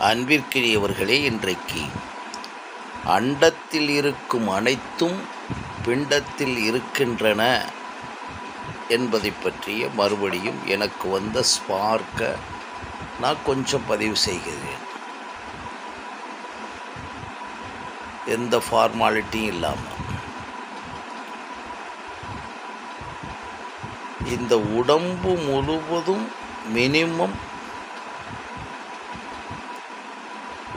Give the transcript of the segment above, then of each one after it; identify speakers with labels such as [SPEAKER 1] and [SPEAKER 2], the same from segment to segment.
[SPEAKER 1] அன்பிற்கினியவர்களே, இன்றைக்கு அண்டத்தில் இருக்கும் அனைத்தும் பிண்டத்தில் இருக்கின்றன என்பதை பற்றிய மறுபடியும் எனக்கு வந்த ஸ்பார்க்கை நான் கொஞ்சம் பதிவு செய்கிறேன். எந்த ஃபார்மாலிட்டியும் இல்லாமல் இந்த உடம்பு முழுவதும் மினிமம்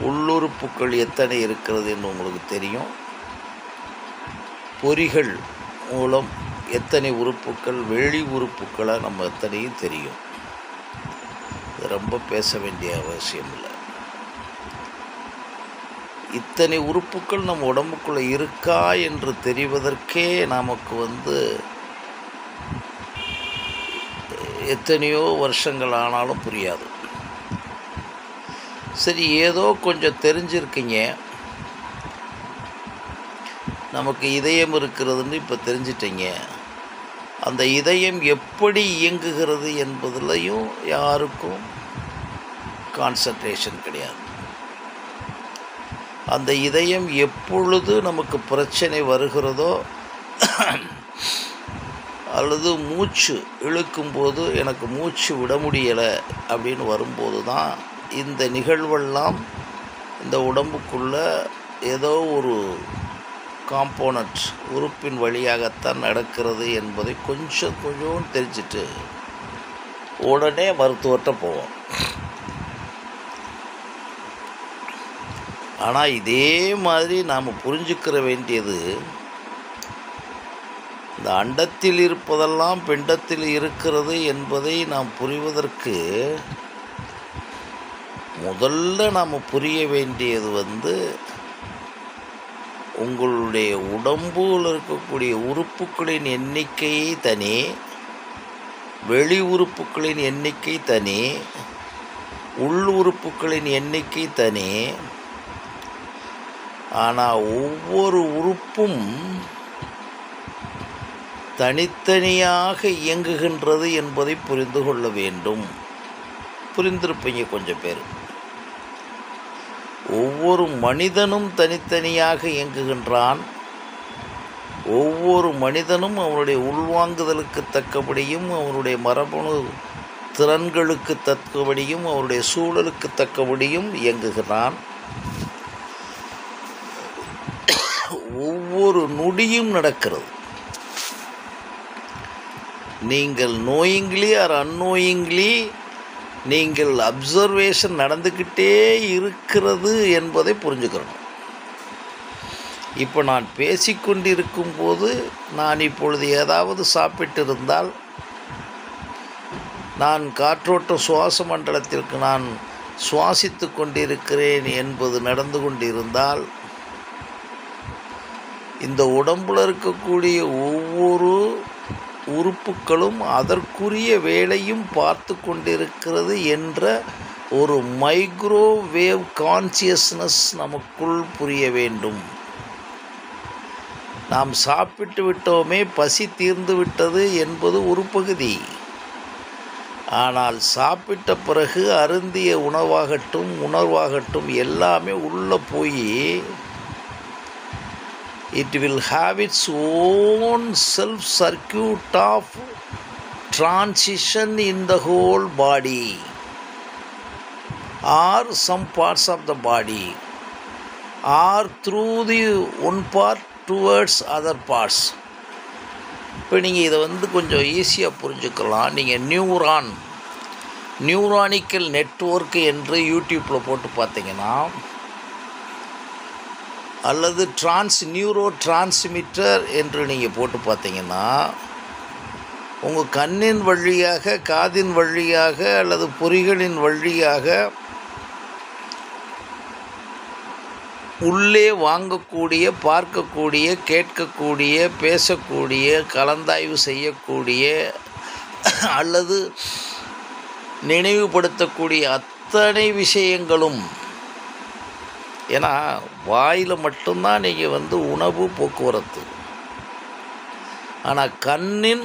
[SPEAKER 1] உள்ளுறுப்புக்கள் எத்தனை இருக்கிறது என்று உங்களுக்கு தெரியும். பொறிகள் மூலம் எத்தனை உறுப்புக்கள், வெளி உறுப்புக்களை நம்ம எத்தனையும் தெரியும். இது ரொம்ப பேச வேண்டிய அவசியம் இல்லை. இத்தனை உறுப்புக்கள் நம்ம உடம்புக்குள்ளே இருக்கா என்று தெரிவதற்கே நமக்கு எத்தனையோ வருஷங்கள் ஆனாலும் புரியாது. சரி, ஏதோ கொஞ்சம் தெரிஞ்சிருக்கீங்க, நமக்கு இதயம் இருக்கிறதுன்னு இப்போ தெரிஞ்சிட்டீங்க. அந்த இதயம் எப்படி இயங்குகிறது என்பதுலையும் யாருக்கும் கான்சன்ட்ரேஷன் கிடையாது. அந்த இதயம் எப்பொழுது நமக்கு பிரச்சனை வருகிறதோ அல்லது மூச்சு இழுக்கும்போது எனக்கு மூச்சு விட முடியலை அப்படின்னு வரும்போது தான் இந்த நிகழ்வெல்லாம் இந்த உடம்புக்குள்ளே ஏதோ ஒரு காம்போனன்ட் உறுப்பின் வழியாகத்தான் நடக்கிறது என்பதை கொஞ்சம் தெரிஞ்சுட்டு உடனே மருத்துவர்கிட்ட போவோம். ஆனால் இதே மாதிரி நாம் புரிஞ்சுக்கிற வேண்டியது, இந்த அண்டத்தில் இருப்பதெல்லாம் பிண்டத்தில் இருக்கிறது என்பதை நாம் புரிவதற்கு முதல்ல நாம் புரிய வேண்டியது உங்களுடைய உடம்பில் இருக்கக்கூடிய உறுப்புகளின் எண்ணிக்கை தனி, வெளி உறுப்புகளின் எண்ணிக்கை தனி, உள் உறுப்புகளின் எண்ணிக்கை தனி. ஆனால் ஒவ்வொரு உறுப்பும் தனித்தனியாக இயங்குகின்றது என்பதை புரிந்து கொள்ள வேண்டும். புரிந்திருப்பீங்க கொஞ்சம் பேர். ஒவ்வொரு மனிதனும் தனித்தனியாக இயங்குகின்றான். ஒவ்வொரு மனிதனும் அவனுடைய உள்வாங்குதலுக்கு தக்கபடியும், அவனுடைய மரபணு திறன்களுக்கு தக்கபடியும், அவருடைய சூழலுக்கு தக்கபடியும் இயங்குகிறான். ஒவ்வொரு நொடியும் நடக்கிறது. நீங்கள் நோயிங்லி ஆர் அன்னோயிங்லி நீங்கள் அப்சர்வேஷன் நடந்துக்கிட்டே இருக்கிறது என்பதை புரிஞ்சுக்கிறோம். இப்போ நான் பேசிக்கொண்டிருக்கும் போது நான் இப்பொழுது ஏதாவது சாப்பிட்டிருந்தால், நான் காற்றோட்ட சுவாச மண்டலத்திற்கு நான் சுவாசித்து கொண்டிருக்கிறேன் என்பது நடந்து கொண்டிருந்தால், இந்த உடம்பில் இருக்கக்கூடிய ஒவ்வொரு உறுப்புகளும் அதற்குரிய வேலையும் பார்த்து கொண்டிருக்கிறது என்ற ஒரு மைக்ரோவேவ் கான்சியஸ்னஸ் நமக்குள் புரிய வேண்டும். நாம் சாப்பிட்டு விட்டோமே, பசி தீர்ந்து விட்டது என்பது ஒரு பகுதி. ஆனால் சாப்பிட்ட பிறகு அருந்திய உணவாகட்டும் எல்லாமே உள்ளே போய் it will have its own self circuit of transition in the whole body or some parts of the body or through the one part towards other parts. இப்போ நீங்கள் இதை கொஞ்சம் ஈஸியாக புரிஞ்சுக்கலாம். நீங்கள் நியூரானிக்கல் நெட்வொர்க் என்று யூடியூப்பில் போட்டு பார்த்தீங்கன்னா, அல்லது நியூரோ டிரான்ஸ்மிட்டர் என்று நீங்கள் போட்டு பார்த்தீங்கன்னா, உங்கள் கண்ணின் வழியாக, காதின் வழியாக அல்லது பொறிகளின் வழியாக உள்ளே வாங்கக்கூடிய, பார்க்கக்கூடிய, கேட்கக்கூடிய, பேசக்கூடிய, கலந்தாய்வு செய்யக்கூடிய அல்லது நினைவுபடுத்தக்கூடிய அத்தனை விஷயங்களும், ஏன்னா வாயில் மட்டும்தான் நீங்கள் உணவு போக்குவரத்து, ஆனால் கண்ணின்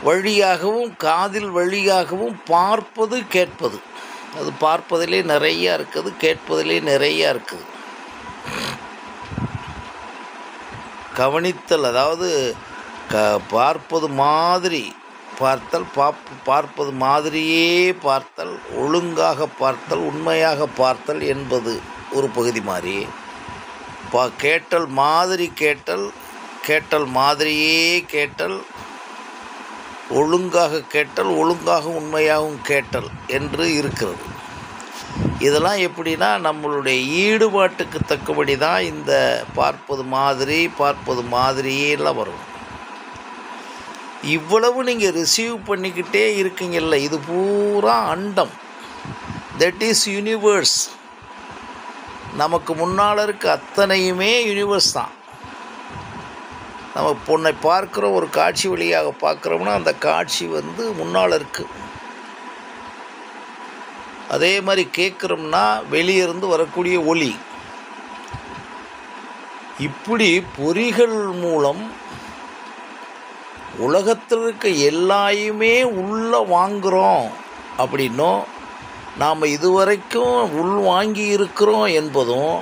[SPEAKER 1] வழியாகவும் காதில் வழியாகவும் பார்ப்பது, கேட்பது, அது பார்ப்பதிலே நிறையா இருக்குது, கேட்பதிலே நிறையா இருக்குது. கவனித்தல், அதாவது பார்ப்பது மாதிரி பார்த்தல், பார்ப்பது மாதிரியே பார்த்தல், ஒழுங்காக பார்த்தல், உண்மையாக பார்த்தல் என்பது ஒரு பகுதி மாதிரி. கேட்டல் மாதிரி கேட்டல், கேட்டல் மாதிரியே கேட்டல், ஒழுங்காக கேட்டல், ஒழுங்காக உண்மையாகவும் கேட்டல் என்று இருக்கிறது. இதெல்லாம் எப்படின்னா நம்மளுடைய ஈடுபாட்டுக்கு தக்கபடி தான் இந்த பார்ப்பது மாதிரி, பார்ப்பது மாதிரியெல்லாம் வரும். இவ்வளவு நீங்கள் ரிசீவ் பண்ணிக்கிட்டே இருக்கீங்கல்ல, இது பூரா அண்டம், தட் இஸ் யூனிவர்ஸ். நமக்கு முன்னால் இருக்க அத்தனையுமே யூனிவர்ஸ் தான். நம்ம பொண்ணை பார்க்குறோம், ஒரு காட்சி வழியாக பார்க்குறோம்னா அந்த காட்சி முன்னால் இருக்குது. அதே மாதிரி கேட்குறோம்னா வெளியே இருந்து வரக்கூடிய ஒலி. இப்படி பொறிகள் மூலம் உலகத்தில் இருக்க எல்லாயுமே உள்ளே வாங்குகிறோம் அப்படின்னும், நாம் இதுவரைக்கும் உள் வாங்கி இருக்கிறோம் என்பதும்,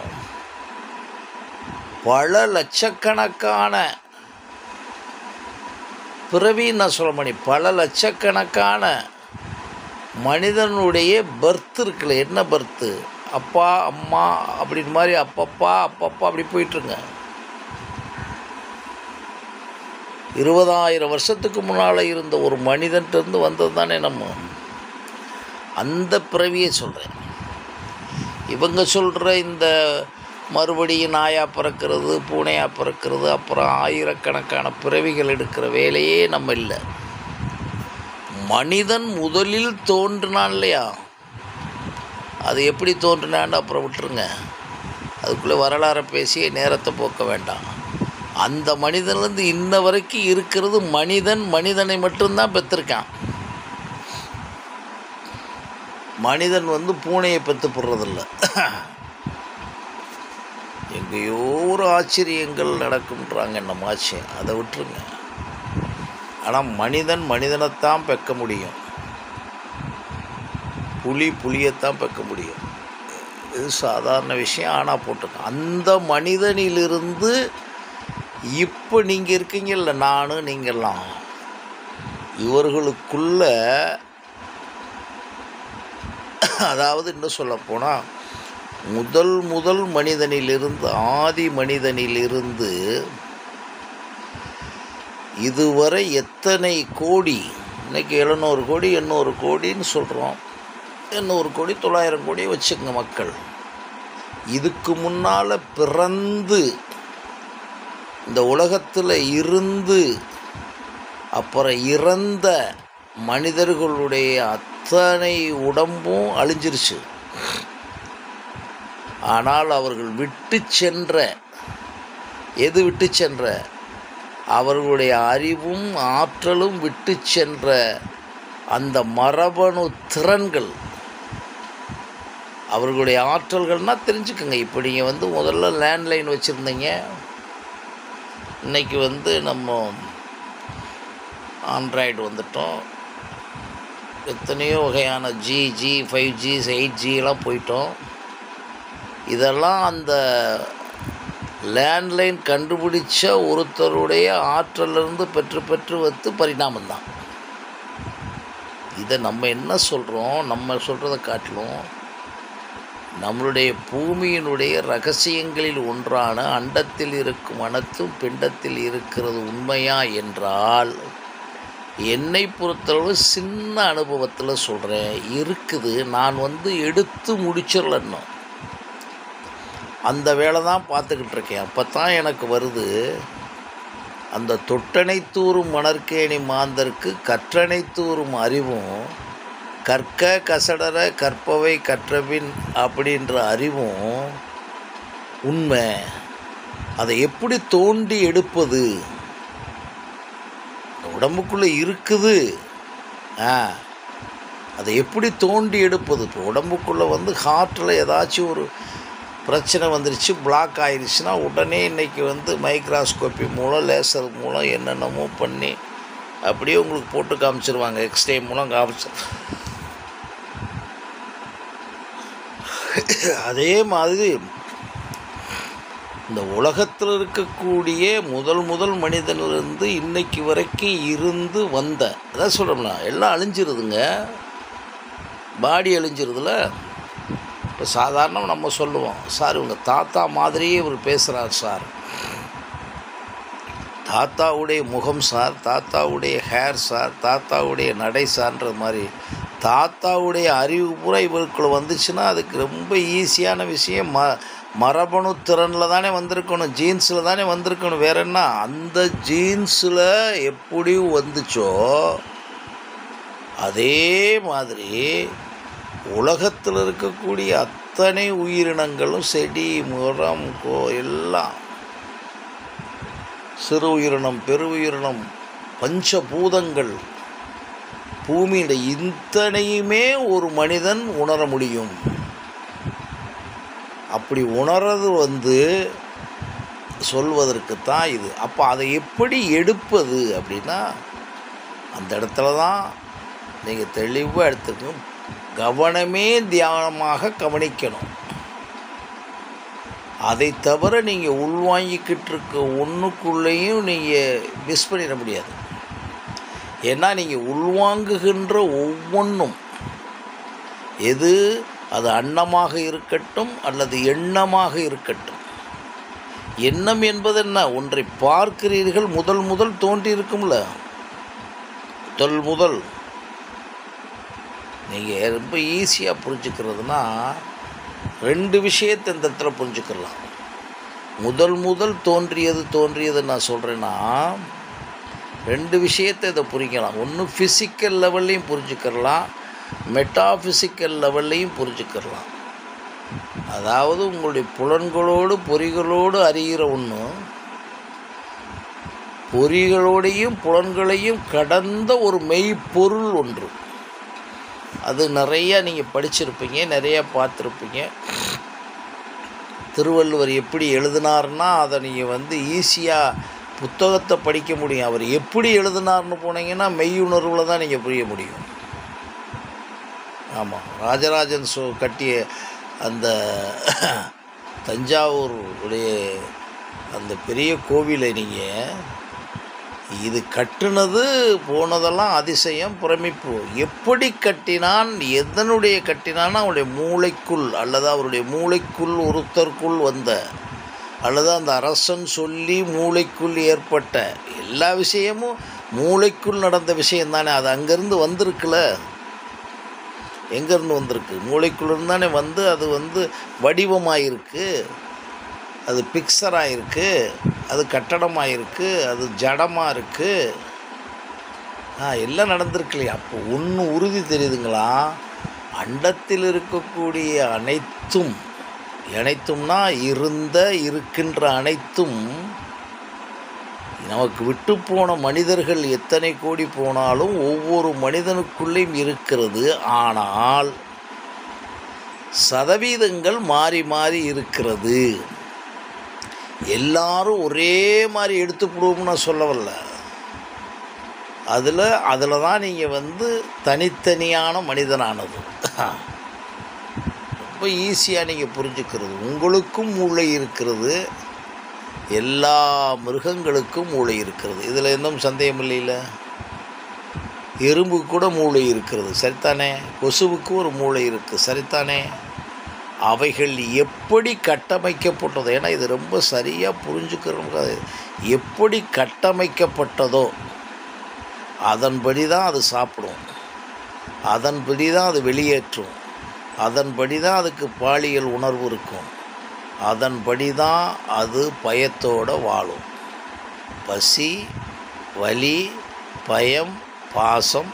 [SPEAKER 1] பல லட்சக்கணக்கான பிறவின்னு நான் சொல்ல முடியும், பல லட்சக்கணக்கான மனிதனுடைய பர்த் இருக்குல்ல, என்ன பர்த்து, அப்பா அம்மா அப்படின்னு மாதிரி அப்பப்பா அப்பப்பா அப்படி போயிட்டுருங்க. 20,000 வருஷத்துக்கு முன்னால் இருந்த ஒரு மனிதன்ட்டு வந்தது தானே நம்ம. அந்த பிறவியை சொல்கிறேன். இவங்க சொல்கிற இந்த மறுபடியும் நாயாக பிறக்கிறது, பூனையாக பிறக்கிறது, அப்புறம் ஆயிரக்கணக்கான பிறவிகள் எடுக்கிற வேலையே நம்ம இல்லை. மனிதன் முதலில் தோன்றினான் இல்லையா, அது எப்படி தோன்றினான்னு அப்புறம் விட்டுருங்க, அதுக்குள்ளே வரலாறை பேசி நேரத்தை போக்க வேண்டாம். அந்த மனிதன்லேருந்து இன்ன வரைக்கும் இருக்கிறது மனிதன். மனிதனை மட்டும்தான் பெற்றிருக்கான். மனிதன் பூனையை பெற்று போடுறதில்ல. எங்கேயோ ஒரு ஆச்சரியங்கள் நடக்கும்ன்றாங்க, என்னமாச்சு, அதை விட்டுருங்க. ஆனால் மனிதன் மனிதனைத்தான் பெக்க முடியும், புலி புலியைத்தான் பெக்க முடியும். இது சாதாரண விஷயம். ஆனால் போட்டிருக்கேன், அந்த மனிதனிலிருந்து இப்போ நீங்கள் இருக்கீங்கல்ல, நானும் நீங்கள்லாம், இவர்களுக்குள்ள, அதாவது இன்னும் சொல்லப்போனால் முதல் மனிதனிலிருந்து, ஆதி மனிதனிலிருந்து இதுவரை எத்தனை கோடி, இன்றைக்கி 700 கோடி 800 கோடின்னு சொல்கிறோம், 800 கோடி 900 கோடி வச்சுக்கங்க மக்கள். இதுக்கு முன்னால் பிறந்து இந்த உலகத்தில் இருந்து அப்புறம் இறந்த மனிதர்களுடைய அத்தனை உடம்பும் அழிஞ்சிருச்சு. ஆனால் அவர்கள் விட்டு சென்ற, எது விட்டு சென்ற, அவர்களுடைய அறிவும் ஆற்றலும் விட்டு சென்ற அந்த மரபணு திறன்கள், அவர்களுடைய ஆற்றல்கள்னால் தெரிஞ்சுக்கோங்க. இப்போ நீங்கள் முதல்ல லேண்ட்லைன் வச்சுருந்தீங்க, இன்றைக்கி நம்ம ஆண்ட்ராய்டு வந்துட்டோம், எத்தனையோ வகையான ஜி 5G 8Gலாம் போயிட்டோம். இதெல்லாம் அந்த லேண்ட்லைன் கண்டுபிடிச்ச ஒருத்தருடைய ஆற்றலிருந்து பெற்று பரிணாமந்தான். இதை நம்ம என்ன சொல்கிறோம், நம்ம சொல்கிறத காட்டிலும் நம்மளுடைய பூமியினுடைய ரகசியங்களில் ஒன்றான அண்டத்தில் இருக்கும் அனைத்தும் பிண்டத்தில் இருக்கிறது உண்மையா என்றால், என்னை பொறுத்தளவு சின்ன அனுபவத்தில் சொல்கிறேன், இருக்குது. நான் எடுத்து முடிச்சிடலன்னு அந்த வேலை தான் பார்த்துக்கிட்டு இருக்கேன். அப்போ தான் எனக்கு வருது, அந்த தொட்டனை தூறும் மணற்கேணி மாந்தருக்கு கற்றனை தூறும் அறிவும், கற்க கசடர கற்பவை கற்றபின் அப்படின்ற அறிவும் உண்மை. அதை எப்படி தோண்டி எடுப்பது, உடம்புக்குள்ளே இருக்குது, அதை எப்படி தோண்டி எடுப்பது. இப்போ உடம்புக்குள்ளே ஹார்ட்டில் ஏதாச்சும் ஒரு பிரச்சனை வந்துருச்சு, பிளாக் ஆயிடுச்சுன்னா உடனே இன்றைக்கி மைக்ராஸ்கோப்பி மூலம், லேசர் மூலம் என்னென்னமோ பண்ணி அப்படியே உங்களுக்கு போட்டு காமிச்சிருவாங்க, எக்ஸ்ரே மூலம் காமிச்சு. அதே மாதிரி இந்த உலகத்தில் இருக்கக்கூடிய முதல் மனிதனிலிருந்து இன்னைக்கு வரைக்கும் இருந்து வந்த, அதான் சொல்கிறோம்னா எல்லாம் அழிஞ்சிருதுங்க, பாடி அழிஞ்சிருதுல. இப்போ சாதாரணம் நம்ம சொல்லுவோம், சார் இவங்க தாத்தா மாதிரியே இவர் பேசுகிறார் சார், தாத்தாவுடைய முகம் சார், தாத்தாவுடைய ஹேர் சார், தாத்தாவுடைய நடை சார்ன்ற மாதிரி தாத்தாவுடைய அறிவு பூரா இவருக்குள்ள வந்துச்சுன்னா அதுக்கு ரொம்ப ஈஸியான விஷயம். மரபணு திறனில் தானே வந்திருக்கணும், ஜீன்ஸில் தானே வந்திருக்கணும், வேற என்ன. அந்த ஜீன்ஸில் எப்படி வந்துச்சோ அதே மாதிரி உலகத்தில் இருக்கக்கூடிய அத்தனை உயிரினங்களும் செடி மரம் எல்லாம், சிறு உயிரினம் பெரு உயிரினம் பஞ்சபூதங்கள் பூமியில் இத்தனையுமே ஒரு மனிதன் உணர முடியும். அப்படி உணர்றது சொல்வதற்குத்தான் இது. அப்போ அதை எப்படி எடுப்பது அப்படின்னா அந்த இடத்துல தான் நீங்கள் தெளிவாக எடுத்துக்கணும். கவனமே தியானமாக கவனிக்கணும். அதை தவிர நீங்கள் உள்வாங்கிக்கிட்டு இருக்க ஒன்றுக்குள்ளேயும் நீங்கள் மிஸ் பண்ணிட முடியாது. ஏன்னா நீங்கள் உள்வாங்குகின்ற ஒவ்வொன்றும் எது, அது அன்னமாக இருக்கட்டும் அல்லது எண்ணமாக இருக்கட்டும். எண்ணம் என்பது என்ன? ஒன்றை பார்க்கிறீர்கள், முதல் தோன்றியிருக்கும்ல, முதல் நீங்கள் ரொம்ப ஈஸியாக புரிஞ்சுக்கிறதுனா 2 விஷயத்தை இந்த இடத்துல புரிஞ்சுக்கலாம். முதல் தோன்றியது நான் சொல்கிறேன்னா 2 விஷயத்தை இதை புரிக்கலாம். ஒன்று ஃபிசிக்கல் லெவல்லையும் புரிஞ்சுக்கலாம், மெட்டாஃபிசிக்கல் லெவல்லையும் புரிஞ்சுக்கலாம். அதாவது உங்களுடைய புலன்களோடு பொறிகளோடு அறிகிற ஒன்று, பொறிகளோடையும் புலன்களையும் கடந்த ஒரு மெய்ப்பொருள் ஒன்று. அது நிறையா நீங்கள் படிச்சிருப்பீங்க, நிறையா பார்த்துருப்பீங்க. திருவள்ளுவர் எப்படி எழுதினார்னா அதை நீங்கள் ஈஸியாக புத்தகத்தை படிக்க முடியும். அவர் எப்படி எழுதினார்னு போனீங்கன்னா மெய்யுணர்வில் தான் நீங்கள் புரிய முடியும். ஆமாம், ராஜராஜன் கட்டிய அந்த தஞ்சாவூர் உடைய அந்த பெரிய கோவிலை நீங்கள் இது கட்டுனது போனதெல்லாம் அதிசயம், பிரமிப்பு. எப்படி கட்டினான், எதனுடைய கட்டினான்னா அவருடைய மூளைக்குள் அல்லது அவருடைய மூளைக்குள் ஒருத்தருக்குள் வந்த அல்லது அந்த அரசன் சொல்லி மூளைக்குள் ஏற்பட்ட எல்லா விஷயமும் மூளைக்குள் நடந்த விஷயம் தானே. அது அங்கேருந்து வந்திருக்குல்ல, எங்கேருந்து வந்திருக்கு? மூளைக்குள்ளேருந்து தானே அது வடிவமாயிருக்கு, அது பிக்சராக இருக்குது, அது கட்டடமாக இருக்குது, அது ஜடமாக இருக்குது, எல்லாம் நடந்திருக்கு இல்லையா? அப்போ ஒன்று உறுதி தெரியுதுங்களா, அண்டத்தில் இருக்கக்கூடிய அனைத்தும்னா இருக்கின்ற அனைத்தும் நமக்கு விட்டு போன மனிதர்கள் எத்தனை கோடி போனாலும் ஒவ்வொரு மனிதனுக்குள்ளேயும் இருக்கிறது. ஆனால் சதவீதங்கள் மாறி மாறி இருக்கிறது. எல்லாரும் ஒரே மாதிரி எடுத்துப்படுவோம்னு நான் சொல்ல வரல. அதில் தான் நீங்கள் தனித்தனியான மனிதனானது ரொம்ப ஈஸியாக நீங்கள் புரிஞ்சுக்கிறது. உங்களுக்கும் மூளை இருக்கிறது, எல்லா மிருகங்களுக்கும் மூளை இருக்கிறது, இதில் எதுவும் சந்தேகம் இல்லைல்ல. எறும்புக்கு கூட மூளை இருக்கிறது, சரித்தானே? கொசுவுக்கு ஒரு மூளை இருக்குது, சரித்தானே? அவைகள் எப்படி கட்டமைக்கப்பட்டதோ, ஏன்னா இது ரொம்ப சரியாக புரிஞ்சுக்கிறோம். எப்படி கட்டமைக்கப்பட்டதோ அதன்படி தான் அது சாப்பிடும், அதன்படி தான் அது வெளியேற்றும், அதன்படி தான் அதுக்கு பாலியல் உணர்வு இருக்கும், அதன்படி தான் அது பயத்தோடு வாழும். பசி, வலி, பயம், பாசம்,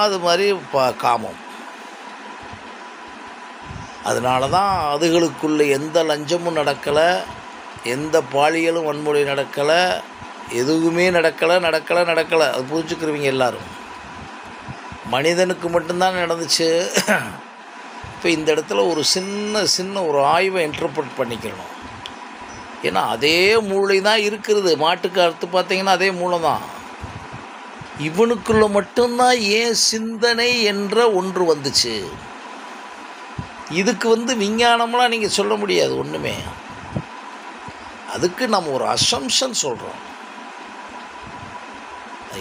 [SPEAKER 1] அது மாதிரி காமம். அதனால தான் அதுகளுக்குள்ளே எந்த லஞ்சமும் நடக்கலை, எந்த பாலியலும் வன்முறை நடக்கலை, எதுவுமே நடக்கலை. அது புரிஞ்சுக்கிறவங்க எல்லாரும். மனிதனுக்கு மட்டும்தான் நடந்துச்சு. இப்போ இந்த இடத்துல ஒரு சின்ன ஒரு ஆய்வை இன்டர்பிரட் பண்ணிக்கணும். ஏன்னா அதே மூளை தான் இருக்கிறது. மாட்டுக்கு அறுத்து பார்த்தீங்கன்னா அதே மூளை தான். இவனுக்குள்ள மட்டும்தான் ஏன் சிந்தனை என்ற ஒன்று வந்துச்சு? இதுக்கு விஞ்ஞானம்லாம் நீங்கள் சொல்ல முடியாது ஒன்றுமே. அதுக்கு நம்ம ஒரு அசம்ஷன் சொல்கிறோம்.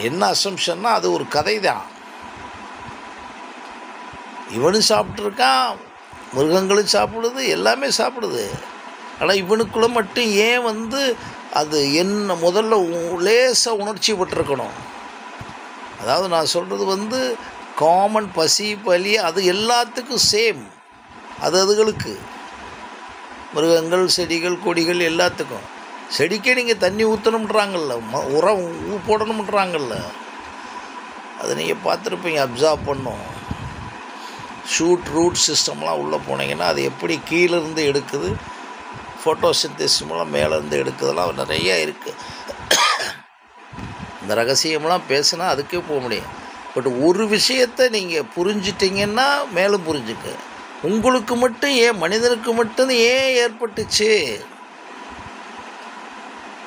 [SPEAKER 1] என்ன அசம்ஷன்னா அது ஒரு கதை தான். இவனும் சாப்பிட்ருக்கான், மிருகங்களும் சாப்பிடுது, எல்லாமே சாப்பிடுது. ஆனால் இவனுக்குள்ளே மட்டும் ஏன் அது என்ன முதல்ல லேசாக உணர்ச்சி பட்டிருக்கணும். அதாவது நான் சொல்கிறது காமன் பசி பலி அது எல்லாத்துக்கும் சேம். அதுகளுக்கு மிருகங்கள் செடிகள் கொடிகள் எல்லாத்துக்கும். செடிக்கே நீங்கள் தண்ணி ஊற்றணுன்றாங்கல்ல, உரம் போடணுன்றாங்கல்ல, அதை நீங்கள் பார்த்துருப்பீங்க, அப்சார்ப் பண்ணும். ரூட் சிஸ்டம்லாம் உள்ளே போனீங்கன்னா அது எப்படி கீழேருந்து எடுக்குது, ஃபோட்டோசிந்தசிஸ் மூலம் மேலேருந்து எடுக்குதெல்லாம் நிறையா இருக்குது. இந்த ரகசியம்லாம் பேசுனா அதுக்கே போக முடியும். பட் ஒரு விஷயத்தை நீங்கள் புரிஞ்சிட்டிங்கன்னா மேலும் புரிஞ்சுக்க. உங்களுக்கு மட்டும் ஏன், மனிதனுக்கு மட்டும் ஏன் ஏற்பட்டுச்சு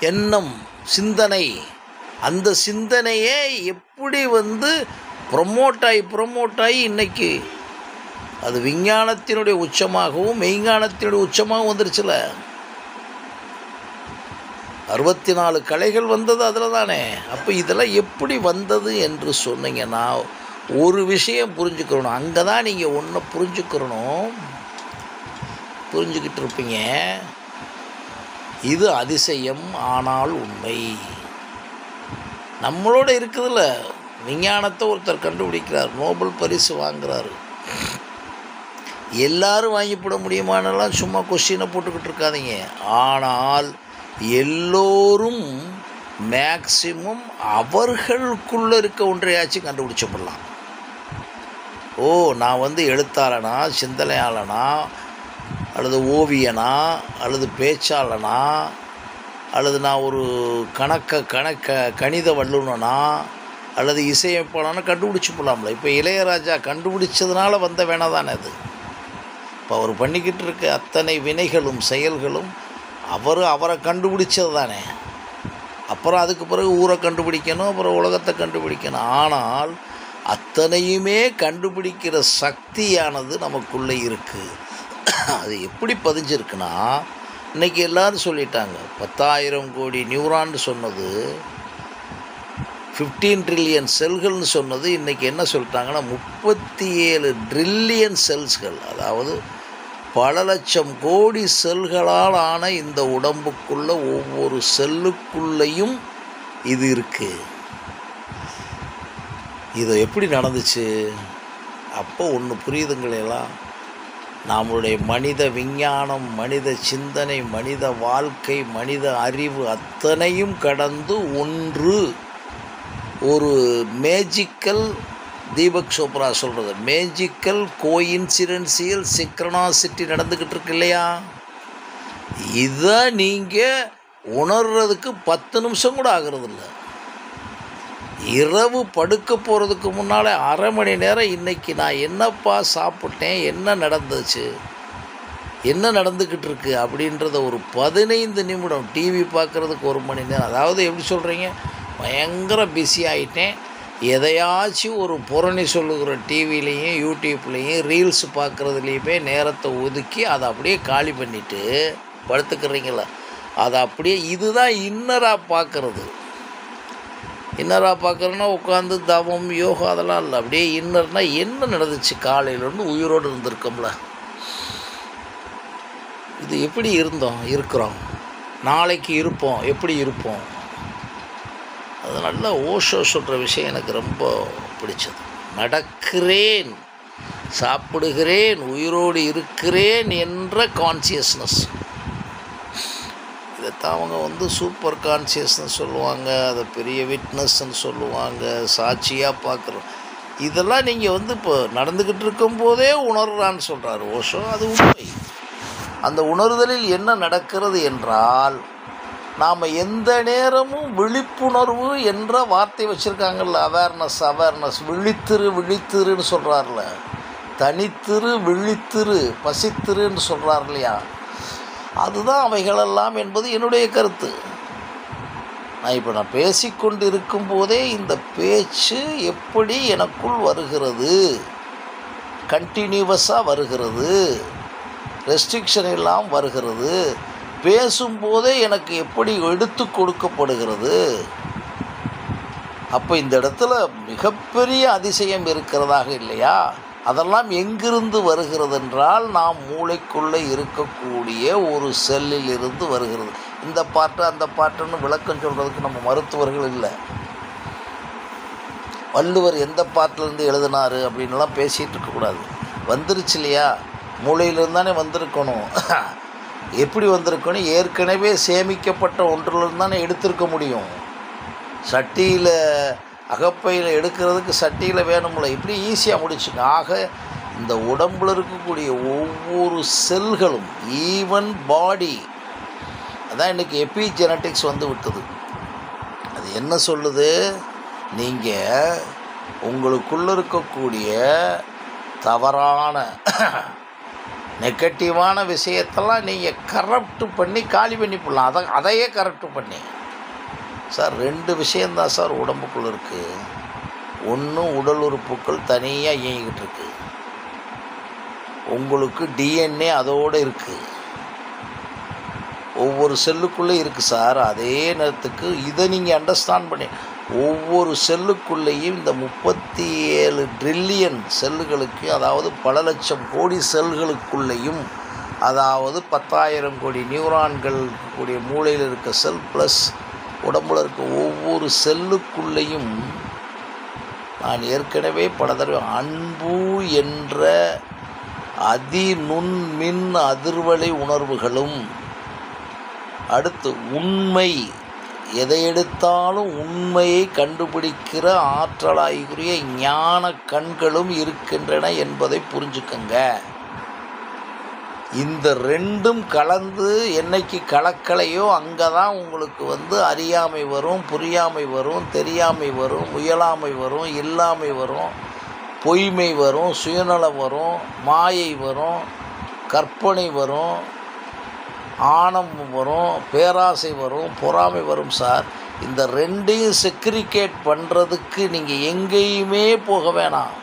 [SPEAKER 1] எண்ணம், சிந்தனை, அந்த சிந்தனையே எப்படி ப்ரொமோட் ஆகி இன்றைக்கி அது விஞ்ஞானத்தினுடைய உச்சமாகவும் மெய்ஞானத்தினுடைய உச்சமாகவும் வந்துருச்சுல. 64 கலைகள் வந்தது அதில் தானே. அப்போ இதெல்லாம் எப்படி வந்தது என்று சொன்னீங்கன்னா ஒரு விஷயம் புரிஞ்சுக்கிறணும். அங்கே தான் நீங்கள் ஒன்று புரிஞ்சுக்கிட்டு இருப்பீங்க. இது அதிசயம் ஆனால் உண்மை. நம்மளோட இருக்குதுல்ல, விஞ்ஞானத்தை ஒருத்தர் கண்டுபிடிக்கிறார், நோபல் பரிசு வாங்குறாரு. எல்லாரும் வாங்கிப்பட முடியுமானலாம் சும்மா கொஸ்டினை போட்டுக்கிட்டு இருக்காதீங்க. ஆனால் எல்லோரும் மேக்சிமம் அவர்களுக்குள்ளே இருக்க ஒன்றையாச்சும் கண்டுபிடிச்சப்படலாம். ஓ, நான் எழுத்தாளனா, சிந்தனையாளனா, அல்லது ஓவியனா, அல்லது பேச்சாளனா, அல்லது நான் ஒரு கணித வல்லுநனா, அல்லது இசையமைப்பாளனா கண்டுபிடிச்சிப்படலாம்ல. இப்போ இளையராஜா கண்டுபிடிச்சதுனால வேணா தானே அது. இப்போ அவர் பண்ணிக்கிட்டு இருக்க அத்தனை வினைகளும் செயல்களும் அவரை கண்டுபிடிச்சது தானே. அப்புறம் அதுக்கு பிறகு ஊரை கண்டுபிடிக்கணும், அப்புறம் உலகத்தை கண்டுபிடிக்கணும். ஆனால் அத்தனையுமே கண்டுபிடிக்கிற சக்தியானது நமக்குள்ளே இருக்குது. அது எப்படி பதிஞ்சிருக்குன்னா, இன்றைக்கி எல்லோரும் சொல்லிட்டாங்க 10,000 கோடி நியூரான்னு சொன்னது, 15 ட்ரில்லியன் செல்கள்னு சொன்னது, இன்றைக்கி என்ன சொல்லிட்டாங்கன்னா 37 ட்ரில்லியன் செல்ஸ்கள், அதாவது பல லட்சம் கோடி செல்களால் ஆன இந்த உடம்புக்குள்ளே ஒவ்வொரு செல்லுக்குள்ளேயும் இது இருக்குது. இது எப்படி நடந்துச்சு? அப்போ ஒன்று புரியுதுங்களேலாம், நம்மளுடைய மனித விஞ்ஞானம், மனித சிந்தனை, மனித வாழ்க்கை, மனித அறிவு அத்தனையும் கடந்து ஒரு மேஜிக்கல், தீபக் சோப்ரா சொல்கிறது மேஜிக்கல் கோயின்சிடென்சியல் சிக்ரனாசிட்டி நடந்துக்கிட்டு இருக்கு இல்லையா? இதை நீங்கள் உணர்றதுக்கு 10 நிமிஷம் கூட ஆகிறதில்ல. இரவு படுக்க போகிறதுக்கு முன்னால் அரை மணி நேரம் இன்றைக்கி நான் என்னப்பா சாப்பிட்டேன், என்ன நடந்துச்சு, என்ன நடந்துக்கிட்டு இருக்கு அப்படின்றத ஒரு 15 நிமிடம், டிவி பார்க்குறதுக்கு 1 மணி நேரம். அதாவது எப்படி சொல்கிறீங்க, பயங்கர பிஸி ஆகிட்டேன், எதையாச்சும் ஒரு புரணி சொல்லுகிற டிவிலையும் யூடியூப்லேயும் ரீல்ஸ் பார்க்குறதுலேயுமே நேரத்தை ஒதுக்கி அதை அப்படியே காலி பண்ணிவிட்டு படுத்துக்கிறீங்கள, அதை அப்படியே இதுதான் இன்னராக பார்க்குறது. இன்னராக பார்க்குறோன்னா உட்காந்து தவம் யோகா அதெல்லாம் இல்லை. அப்படியே இன்னர்னால் என்ன நடந்துச்சு காலையிலேருந்து உயிரோடு இருந்திருக்கோம்ல, இது எப்படி இருக்கிறோம், நாளைக்கு இருப்போம், எப்படி இருப்போம். அது நல்ல ஓஷோ சொல்கிற விஷயம் எனக்கு ரொம்ப பிடிச்சது. நடக்கிறேன், சாப்பிடுகிறேன், உயிரோடு இருக்கிறேன் என்ற கான்சியஸ்னஸ். இதைத்தான் அவங்க சூப்பர் கான்சியஸ்னஸ் சொல்லுவாங்க, அதை பெரிய விட்னஸ்ன்னு சொல்லுவாங்க, சாட்சியாக பார்க்குறோம். இதெல்லாம் நீங்கள் இப்போ நடந்துக்கிட்டு இருக்கும்போதே உணர்றான்னு சொல்கிறாரு ஓஷோ. அது உண்மை. அந்த உணர்தலில் என்ன நடக்கிறது என்றால், நாம் எந்த நேரமும் விழிப்புணர்வு என்ற வார்த்தை வச்சுருக்காங்கல்ல, அவேர்னஸ், விழித்திருன்னு சொல்கிறார்ல, தனித்திரு, விழித்திரு, பசித்திருன்னு சொல்கிறார் இல்லையா, அதுதான் அவைகளெல்லாம் என்பது என்னுடைய கருத்து. நான் பேசிக்கொண்டு இருக்கும்போதே இந்த பேச்சு எப்படி எனக்குள் வருகிறது, கண்டினியூவஸாக வருகிறது, ரெஸ்ட்ரிக்ஷன் எல்லாம் வருகிறது. பேசும்போதே எனக்கு எப்படி எடுத்து கொடுக்கப்படுகிறது. அப்போ இந்த இடத்துல மிகப்பெரிய அதிசயம் இருக்கிறதாக இல்லையா? அதெல்லாம் எங்கிருந்து வருகிறது என்றால் நாம் மூளைக்குள்ளே இருக்கக்கூடிய ஒரு செல்லில் இருந்து வருகிறது. இந்த பாட்டு அந்த பாட்டுன்னு விளக்கம் சொல்கிறதுக்கு நம்ம மருத்துவர்கள் இல்லை. வள்ளுவர் எந்த பாட்டிலேருந்து எழுதினார் அப்படின்லாம் பேசிகிட்டு இருக்கக்கூடாது. வந்துருச்சு இல்லையா, மூளையிலிருந்து தானே வந்திருக்கணும். எப்படி வந்திருக்கணும்? ஏற்கனவே சேமிக்கப்பட்ட ஒன்றிலிருந்து தானே எடுத்திருக்க முடியும். சட்டியில் அகப்பையில் எடுக்கிறதுக்கு சட்டியில் வேணும்ல, இப்படி ஈஸியாக முடிச்சுங்க. ஆக இந்த உடம்பில் இருக்கக்கூடிய ஒவ்வொரு செல்களும், ஈவன் பாடி, அதான் இன்றைக்கி எபிஜெனட்டிக்ஸ் வந்து விட்டது. அது என்ன சொல்லுது? நீங்கள் உங்களுக்குள்ளே இருக்கக்கூடிய தவறான நெகட்டிவான விஷயத்தெல்லாம் நீங்கள் கரப்ட் பண்ணி காலி பண்ணி போடலாம். அதையே கரப்ட் பண்ணி சார் 2 விஷயந்தான் சார் உடம்புக்குள்ளே இருக்குது. ஒன்று, உடல் உறுப்புகள் தனியாக இயங்கிக்கிட்டு இருக்கு. உங்களுக்கு டிஎன்ஏ அதோடு இருக்குது, ஒவ்வொரு செல்லுக்குள்ளே இருக்குது சார். அதே நேரத்துக்கு இதை நீங்கள் அண்டர்ஸ்டாண்ட் பண்ணி ஒவ்வொரு செல்லுக்குள்ளேயும் இந்த 37 ட்ரில்லியன் செல்லுகளுக்கு, அதாவது பல லட்சம் கோடி செல்களுக்குள்ளேயும், அதாவது 10,000 கோடி நியூரான்கள் கூடிய மூளையில் இருக்க செல் ப்ளஸ் உடம்புல இருக்க ஒவ்வொரு செல்லுக்குள்ளேயும் நான் ஏற்கனவே பல தடவை அன்பு என்ற அதிநுண்மின் அதிர்வலை உணர்வுகளும், அடுத்து உண்மை, எதை எடுத்தாலும் உண்மையை கண்டுபிடிக்கிற ஆற்றலாய்க்குரிய ஞான கண்களும் இருக்கின்றன என்பதை புரிஞ்சுக்கங்க. இந்த 2ம் கலந்து என்னைக்கு கலக்கலையோ அங்கே தான் உங்களுக்கு வந்து அறியாமை வரும், புரியாமை வரும், தெரியாமை வரும், முயலாமை வரும், இல்லாமை வரும், பொய்மை வரும், சுயநலம் வரும், மாயை வரும், கற்பனை வரும், ஆணவம் வரும், பேராசை வரும், பொறாமை வரும் சார். இந்த 2ஐயும் செக்ரிகேட் பண்ணுறதுக்கு நீங்கள் எங்கேயுமே போக வேணாம்.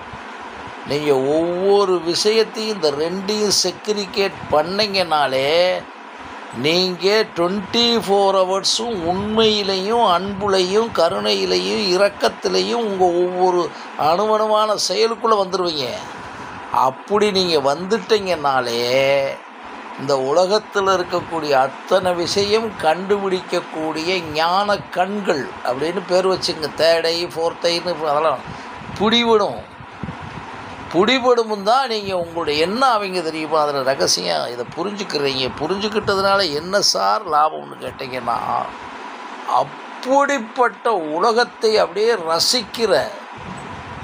[SPEAKER 1] நீங்கள் ஒவ்வொரு விஷயத்தையும் இந்த 2ஐயும் செக்ரிகேட் பண்ணிங்கனாலே நீங்கள் 24 ஹவர்ஸும் உண்மையிலையும் அன்புலையும் கருணையிலையும் இரக்கத்திலையும் உங்கள் ஒவ்வொரு அணுவணுவான செயலுக்குள்ளே வந்துடுவீங்க. அப்படி நீங்கள் வந்துட்டீங்கனாலே இந்த உலகத்தில் இருக்கக்கூடிய அத்தனை விஷயம் கண்டுபிடிக்கக்கூடிய ஞான கண்கள் அப்படின்னு பேர் வச்சுங்க. 3rd ஐ 4th ஐன்னு அதெல்லாம் பிடிபடும் தான் நீங்கள் உங்களுடைய என்ன அவங்க தெரியுமா அதில் ரகசியம். இதை புரிஞ்சுக்கிறீங்க. புரிஞ்சுக்கிட்டதுனால என்ன சார் லாபம்னு கேட்டிங்கன்னா, அப்படிப்பட்ட உலகத்தை அப்படியே ரசிக்கிற,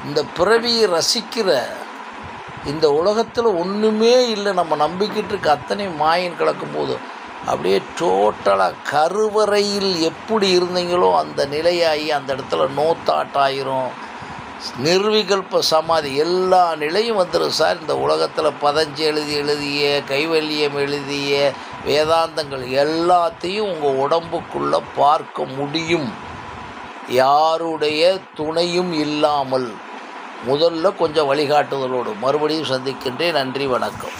[SPEAKER 1] இந்த பிறவியை ரசிக்கிற, இந்த உலகத்தில் ஒன்றுமே இல்லை நம்ம நம்பிக்கிட்டு இருக்க அத்தனை மாயின் கலக்கும்போது அப்படியே டோட்டலாக கருவறையில் எப்படி இருந்தீங்களோ அந்த நிலையாகி அந்த இடத்துல நோ தாட் ஆயிரும். நிர்விகல்ப சமாதி எல்லா நிலையும் வந்துடும் சார். இந்த உலகத்தில் பதஞ்சலி எழுதிய, கைவல்யம் எழுதிய வேதாந்தங்கள் எல்லாத்தையும் உங்கள் உடம்புக்குள்ளே பார்க்க முடியும், யாருடைய துணையும் இல்லாமல். முதல்ல கொஞ்சம் வழிகாட்டுதலோடு மறுபடியும் சந்திக்கின்றேன். நன்றி, வணக்கம்.